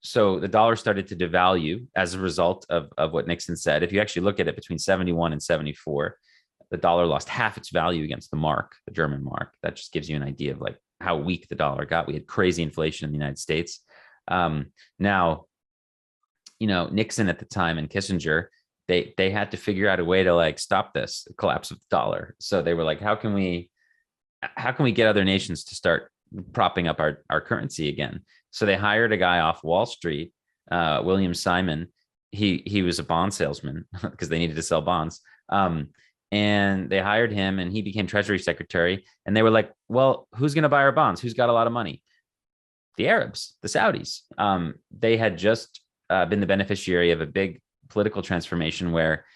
So the dollar started to devalue as a result of what Nixon said. If you actually look at it between 71 and 74, the dollar lost half its value against the mark, the German mark. That just gives you an idea of like how weak the dollar got. We had crazy inflation in the United States. Now, Nixon at the time and Kissinger, they had to figure out a way to like stop this collapse of the dollar. So they were like, how can we get other nations to start propping up our currency again? So they hired a guy off Wall Street, William Simon. He was a bond salesman because they needed to sell bonds. And they hired him and he became Treasury Secretary. And they were like, well, who's going to buy our bonds? Who's got a lot of money? The Arabs, the Saudis. They had just been the beneficiary of a big political transformation where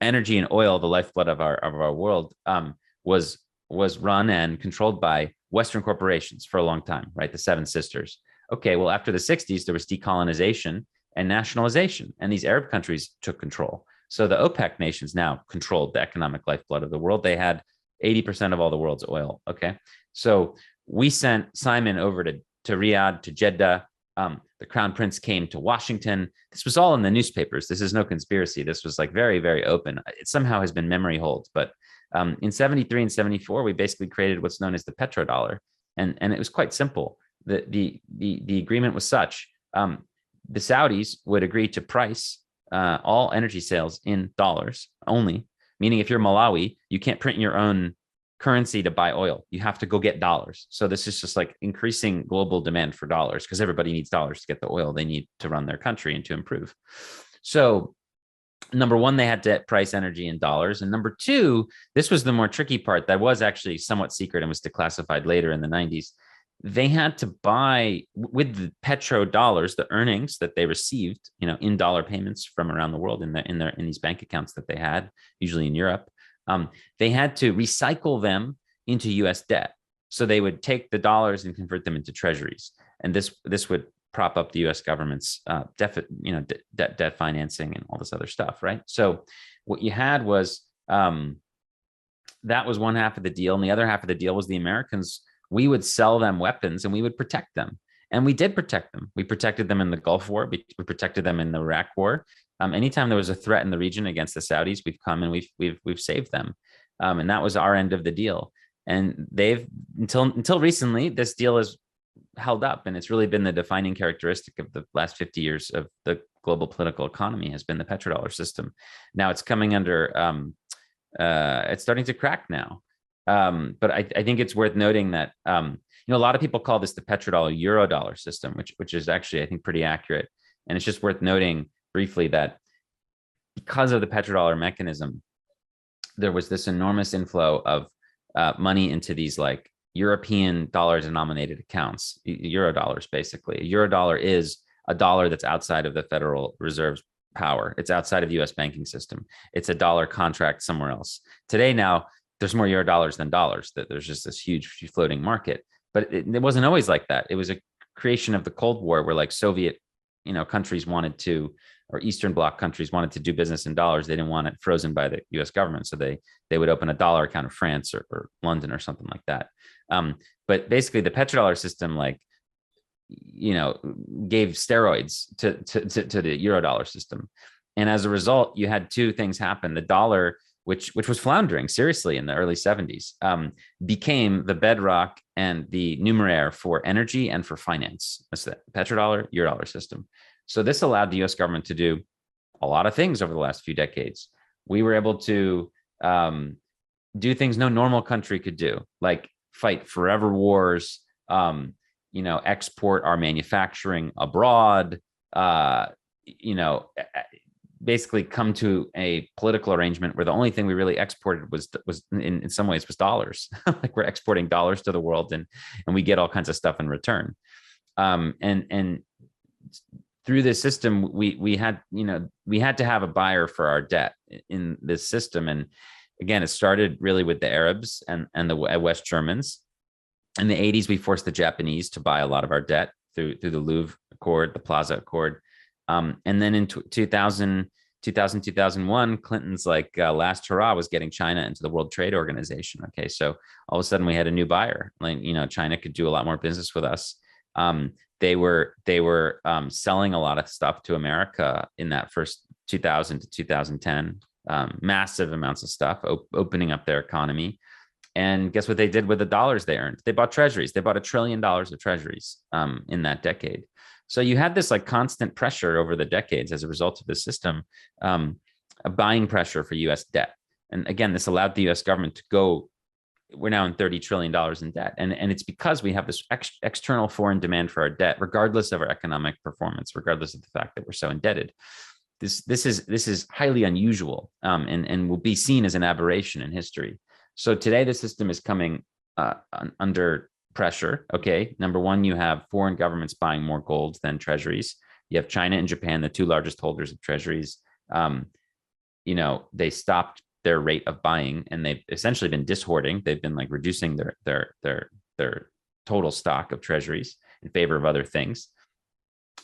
energy and oil, the lifeblood of our world, was run and controlled by Western corporations for a long time, right? The Seven Sisters. Okay, well, after the 60s, there was decolonization and nationalization, and these Arab countries took control. So the OPEC nations now controlled the economic lifeblood of the world. They had 80% of all the world's oil. Okay, so we sent Simon over to Riyadh, to Jeddah. The Crown Prince came to Washington. This was all in the newspapers. This is no conspiracy. This was like very, very open. It somehow has been memory hold. But in 73 and 74, we basically created what's known as the Petrodollar. And it was quite simple. The agreement was such. The Saudis would agree to price all energy sales in dollars only, meaning if you're Malawi, you can't print your own currency to buy oil. You have to go get dollars. So this is just like increasing global demand for dollars because everybody needs dollars to get the oil they need to run their country and to improve. So number one, they had to price energy in dollars. And number two, this was the more tricky part that was actually somewhat secret and was declassified later in the 90s. They had to buy with the Petro dollars, the earnings that they received, in dollar payments from around the world in these bank accounts that they had, usually in Europe. They had to recycle them into U.S. debt. So they would take the dollars and convert them into treasuries. And this would prop up the U.S. government's debt financing and all this other stuff, right? So what you had was that was one half of the deal. And the other half of the deal was the Americans, we would sell them weapons and we would protect them. And we did protect them. We protected them in the Gulf War. We protected them in the Iraq War. Anytime there was a threat in the region against the Saudis, we've come and we've saved them. And that was our end of the deal. And they've until recently, this deal has held up, and it's really been the defining characteristic of the last 50 years of the global political economy has been the petrodollar system. Now it's coming under, it's starting to crack now. But I think it's worth noting that a lot of people call this the petrodollar eurodollar system, which is actually, I think, pretty accurate. And it's just worth noting briefly that because of the petrodollar mechanism, there was this enormous inflow of money into these like European dollar denominated accounts, eurodollars, basically. A eurodollar is a dollar that's outside of the Federal Reserve's power. It's outside of the US banking system. It's a dollar contract somewhere else. Today now, there's more eurodollars than dollars. That there's just this huge floating market. But it wasn't always like that. It was a creation of the Cold War where like Soviet, countries wanted to, or Eastern Bloc countries wanted to do business in dollars. They didn't want it frozen by the US government. So they would open a dollar account in France or London or something like that. But basically the petrodollar system, gave steroids to the eurodollar system. And as a result, you had two things happen. The dollar, which was floundering seriously in the early 70s, became the bedrock and the numeraire for energy and for finance. That's the petrodollar, eurodollar system. So this allowed the US government to do a lot of things over the last few decades. We were able to do things no normal country could do, like fight forever wars, export our manufacturing abroad, basically come to a political arrangement where the only thing we really exported was in some ways was dollars. Like we're exporting dollars to the world and we get all kinds of stuff in return. And through this system, we had to have a buyer for our debt in this system. And again, it started really with the Arabs and the West Germans. In the 80s, we forced the Japanese to buy a lot of our debt through the Louvre Accord, the Plaza Accord. And then in 2001, Clinton's last hurrah was getting China into the World Trade Organization. Okay, so all of a sudden we had a new buyer. China could do a lot more business with us. They were selling a lot of stuff to America in that first 2000 to 2010, massive amounts of stuff, opening up their economy. And guess what they did with the dollars they earned? They bought treasuries. They bought $1 trillion of treasuries in that decade. So you had this like constant pressure over the decades as a result of the system, a buying pressure for U.S. debt. And again, this allowed the U.S. government to go. We're now in $30 trillion in debt. And it's because we have this external foreign demand for our debt, regardless of our economic performance, regardless of the fact that we're so indebted. This is highly unusual, and will be seen as an aberration in history. So today the system is coming under pressure. Okay, number one, you have foreign governments buying more gold than treasuries. You have China and Japan, the two largest holders of treasuries. They stopped their rate of buying, and they've essentially been dishoarding. They've been like reducing their total stock of treasuries in favor of other things.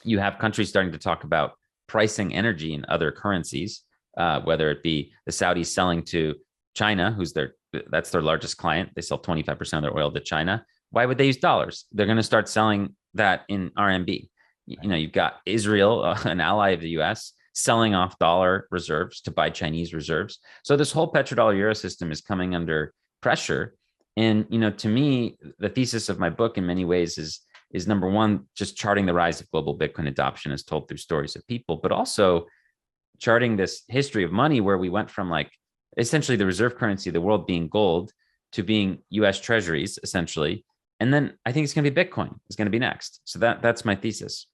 You have countries starting to talk about pricing energy in other currencies, whether it be the Saudis selling to China, that's their largest client. They sell 25% of their oil to China. Why would they use dollars? They're going to start selling that in RMB. You've got Israel, an ally of the US, selling off dollar reserves to buy Chinese reserves. So this whole petrodollar euro system is coming under pressure. And, to me, the thesis of my book in many ways is number one, just charting the rise of global Bitcoin adoption as told through stories of people, but also charting this history of money where we went from like essentially the reserve currency of the world being gold to being US treasuries, essentially. And then I think it's going to be Bitcoin. It's going to be next. So that's my thesis.